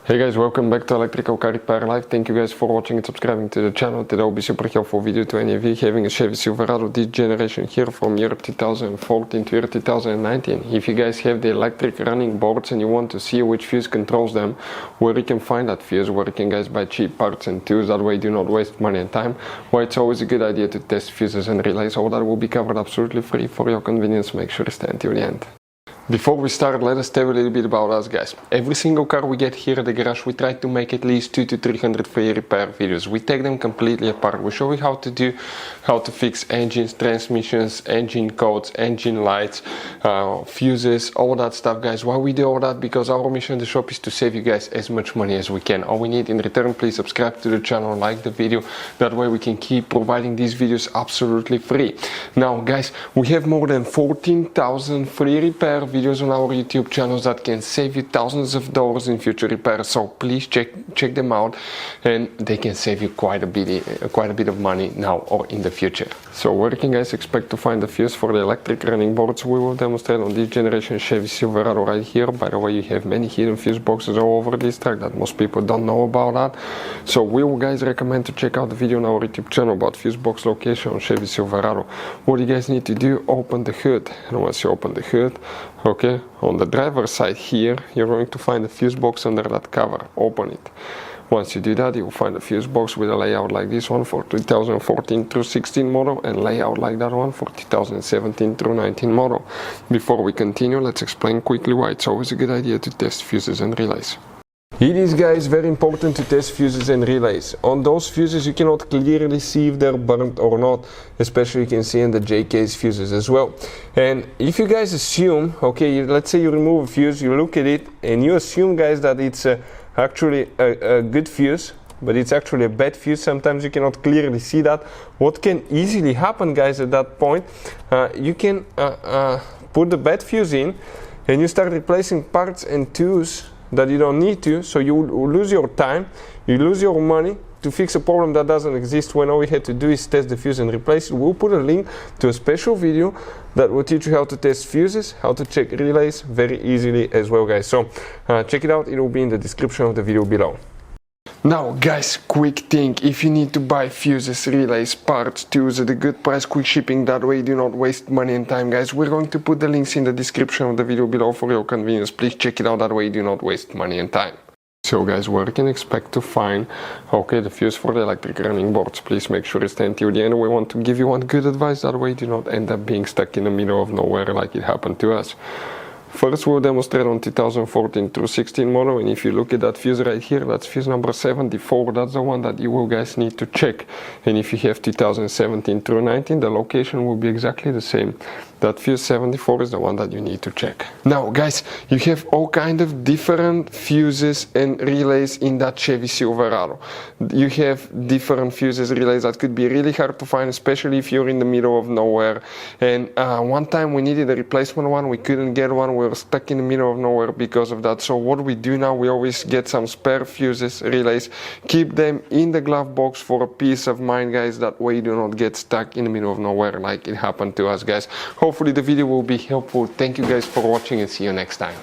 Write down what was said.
Hey guys, welcome back to Electrical Car Repair Live. Thank you guys for watching and subscribing to the channel. Today will be super helpful video to any of you having a Chevy Silverado this generation here from year 2014 to year 2019. If you guys have the electric running boards and you want to see which fuse controls them, where you can find that fuse, where you can guys buy cheap parts and tools, that way you do not waste money and time, why it's always a good idea to test fuses and relays. All that will be covered absolutely free for your convenience. Make sure to stay until the end. Before we start, let us tell you a little bit about us, guys. Every single car we get here at the garage, we try to make at least 200 to 300 free repair videos. We take them completely apart. We show you how to fix engines, transmissions, engine codes, engine lights, fuses, all that stuff, guys. Why we do all that? Because our mission in the shop is to save you guys as much money as we can. All we need in return, please subscribe to the channel, like the video. That way we can keep providing these videos absolutely free. Now, guys, we have more than 14,000 free repair videos on our YouTube channels that can save you thousands of dollars in future repairs. So please check them out, and they can save you quite a bit of money now or in the future. So where can guys expect to find the fuse for the electric running boards? We will demonstrate on this generation Chevy Silverado right here. By the way, you have many hidden fuse boxes all over this truck that most people don't know about that. So we will guys recommend to check out the video on our YouTube channel about fuse box location on Chevy Silverado. What you guys need to do, open the hood, and once you open the hood, okay, on the driver's side here, you're going to find a fuse box under that cover. Open it. Once you do that, you will find a fuse box with a layout like this one for 2014 through 16 model, and layout like that one for 2017 through 19 model. Before we continue, let's explain quickly why it's always a good idea to test fuses and relays. It is, guys, very important to test fuses and relays. On those fuses you cannot clearly see if they're burnt or not, especially you can see in the J-case fuses as well. And if you guys assume, okay, let's say you remove a fuse, you look at it and you assume, guys, that it's actually a good fuse, but it's actually a bad fuse. Sometimes you cannot clearly see that. What can easily happen, guys, at that point, you can put the bad fuse in and you start replacing parts and tools that you don't need to, so you lose your time, you lose your money to fix a problem that doesn't exist, when all we had to do is test the fuse and replace it. We'll put a link to a special video that will teach you how to test fuses, how to check relays very easily as well, guys. So check it out, it will be in the description of the video below. Now, guys, quick thing: if you need to buy fuses, relays, parts, tools at a good price, quick shipping, that way you do not waste money and time, guys, we're going to put the links in the description of the video below for your convenience. Please check it out, that way you do not waste money and time. So, guys, where you can expect to find, okay, the fuse for the electric running boards. Please make sure to stay until the end. We want to give you one good advice, that way you do not end up being stuck in the middle of nowhere like it happened to us. First, we'll demonstrate on 2014 through 16 model, and if you look at that fuse right here, that's fuse number 74. That's the one that you will guys need to check. And if you have 2017 through 19, the location will be exactly the same. That fuse 74 is the one that you need to check. Now, guys, you have all kind of different fuses and relays in that Chevy Silverado. You have different fuses, relays that could be really hard to find, especially if you're in the middle of nowhere. And one time we needed a replacement one, we couldn't get one. We were stuck in the middle of nowhere because of that. So what we do now, we always get some spare fuses, relays, keep them in the glove box for a peace of mind, guys. That way you do not get stuck in the middle of nowhere like it happened to us, guys. Hopefully the video will be helpful. Thank you guys for watching, and see you next time.